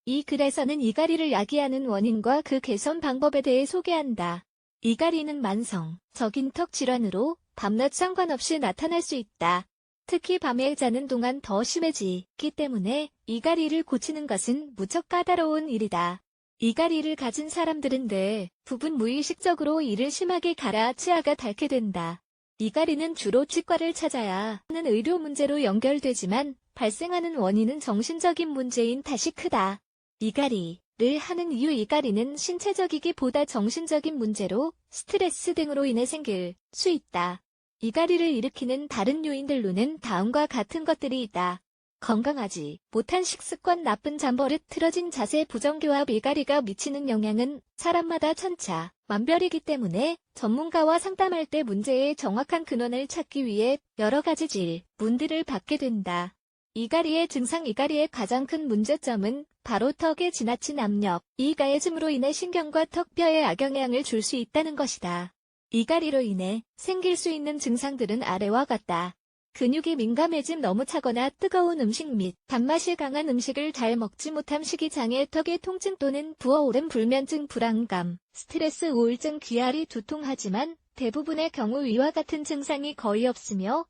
이 글에서는 이갈이를 야기하는 원인과 그 개선 방법에 대해 소개한다. 이갈이는 만성적인 턱 질환으로 밤낮 상관없이 나타날 수 있다. 특히 밤에 자는 동안 더 심해지기 때문에 이갈이를 고치는 것은 무척 까다로운 일이다. 이갈이를 가진 사람들은 대부분 무의식적으로 이를 심하게 갈아 치아가 닳게 된다. 이갈이는 주로 치과를 찾아야 하는 의료 문제로 연결되지만 발생하는 원인은 정신적인 문제인 탓이 크다. 이갈이를 하는 이유 이갈이는 신체적이기보다 정신적인 문제로 스트레스 등으로 인해 생길 수 있다. 이갈이를 일으키는 다른 요인들로는 다음과 같은 것들이 있다. 건강하지 못한 식습관, 나쁜 잠버릇, 틀어진 자세, 부정교합. 이갈이가 미치는 영향은 사람마다 천차만별이기 때문에 전문가와 상담할 때 문제의 정확한 근원을 찾기 위해 여러 가지 질문들을 받게 된다. 이갈이의 증상. 이갈이의 가장 큰 문제점은 바로 턱에 지나친 압력, 이 가해짐으로 인해 신경과 턱뼈에 악영향을 줄 수 있다는 것이다. 이갈이로 인해 생길 수 있는 증상들은 아래와 같다. 근육이 민감해짐, 너무 차거나 뜨거운 음식 및 단맛이 강한 음식을 잘 먹지 못함, 식이장애, 턱의 통증 또는 부어오름, 불면증, 불안감, 스트레스, 우울증, 귀알이 두통하지만 대부분의 경우 위와 같은 증상이 거의 없으며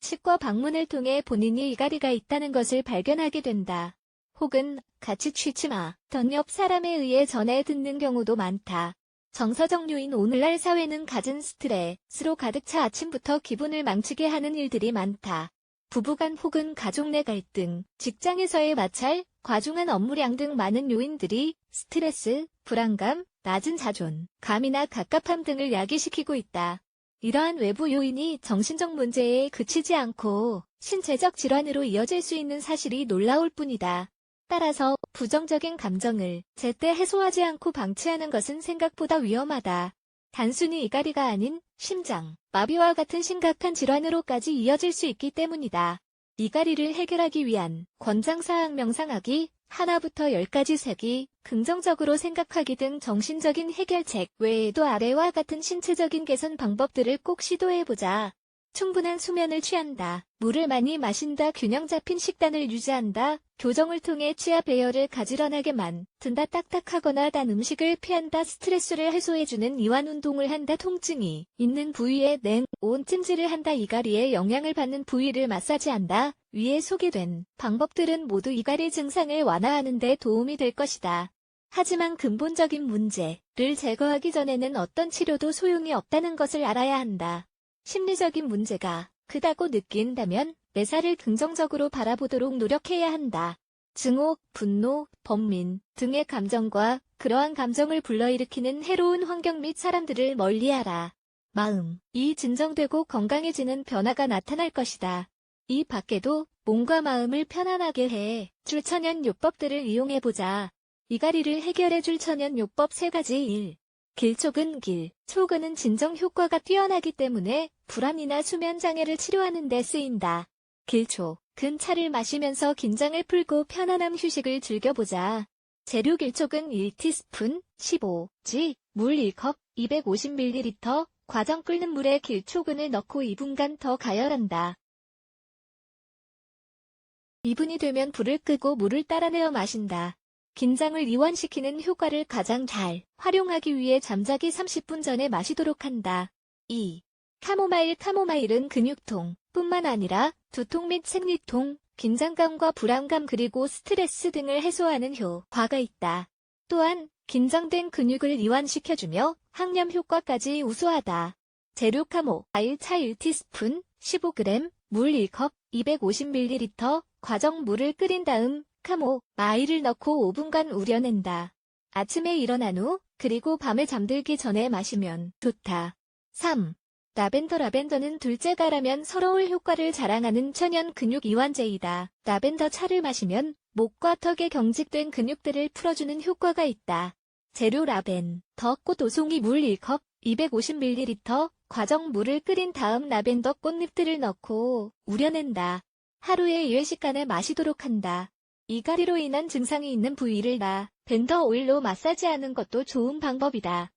치과 방문을 통해 본인이 이갈이가 있다는 것을 발견하게 된다. 혹은 같이 취침하던 옆 사람에 의해 전해 듣는 경우도 많다. 정서적 요인. 오늘날 사회는 갖은 스트레스로 가득 차 아침부터 기분을 망치게 하는 일들이 많다. 부부간 혹은 가족 내 갈등, 직장에서의 마찰, 과중한 업무량 등 많은 요인들이 스트레스, 불안감, 낮은 자존감이나 갑갑함 등을 야기시키고 있다. 이러한 외부 요인이 정신적 문제에 그치지 않고 신체적 질환으로 이어질 수 있는 사실이 놀라울 뿐이다. 따라서 부정적인 감정을 제때 해소하지 않고 방치하는 것은 생각보다 위험하다. 단순히 이갈이가 아닌 심장, 마비와 같은 심각한 질환으로까지 이어질 수 있기 때문이다. 이갈이를 해결하기 위한 권장사항. 명상하기, 하나부터 10까지 세기, 긍정적으로 생각하기 등 정신적인 해결책 외에도 아래와 같은 신체적인 개선 방법들을 꼭 시도해보자. 충분한 수면을 취한다. 물을 많이 마신다. 균형 잡힌 식단을 유지한다. 교정을 통해 치아 배열을 가지런하게 만든다. 딱딱하거나 단 음식을 피한다. 스트레스를 해소해주는 이완 운동을 한다. 통증이 있는 부위에 냉온 찜질을 한다. 이갈이에 영향을 받는 부위를 마사지한다. 위에 소개된 방법들은 모두 이갈이 증상을 완화하는 데 도움이 될 것이다. 하지만 근본적인 문제를 제거하기 전에는 어떤 치료도 소용이 없다는 것을 알아야 한다. 심리적인 문제가 크다고 느낀다면 매사를 긍정적으로 바라보도록 노력해야 한다. 증오, 분노, 번민 등의 감정과 그러한 감정을 불러일으키는 해로운 환경 및 사람들을 멀리하라. 마음이 진정되고 건강해지는 변화가 나타날 것이다. 이 밖에도 몸과 마음을 편안하게 해줄 천연요법들을 이용해보자. 이갈이를 해결해줄 천연요법 3가지. 1. 길초근. 길초근은 진정 효과가 뛰어나기 때문에 불안이나 수면장애를 치료하는 데 쓰인다. 길초근 차를 마시면서 긴장을 풀고 편안한 휴식을 즐겨보자. 재료. 길초근 1티스푼, 15g, 물 1컵, 250ml, 과정 끓는 물에 길초근을 넣고 2분간 더 가열한다. 2분이 되면 불을 끄고 물을 따라내어 마신다. 긴장을 이완시키는 효과를 가장 잘 활용하기 위해 잠자기 30분 전에 마시도록 한다. 2. 카모마일. 카모마일은 근육통 뿐만 아니라 두통 및 생리통, 긴장감과 불안감 그리고 스트레스 등을 해소하는 효과가 있다. 또한 긴장된 근육을 이완시켜주며 항염 효과까지 우수하다. 재료. 카모마일 차 1티스푼, 15g, 물 1컵, 250ml, 과정 물을 끓인 다음 카모마일을 넣고 5분간 우려낸다. 아침에 일어난 후 그리고 밤에 잠들기 전에 마시면 좋다. 3. 라벤더. 라벤더는 둘째가라면 서러울 효과를 자랑하는 천연 근육 이완제이다. 라벤더 차를 마시면 목과 턱에 경직된 근육들을 풀어주는 효과가 있다. 재료. 라벤더 꽃 5송이, 물 1컵, 250ml, 과정 물을 끓인 다음 라벤더 꽃잎들을 넣고 우려낸다. 하루에 10시간을 마시도록 한다. 이갈이로 인한 증상이 있는 부위를 라벤더 오일로 마사지하는 것도 좋은 방법이다.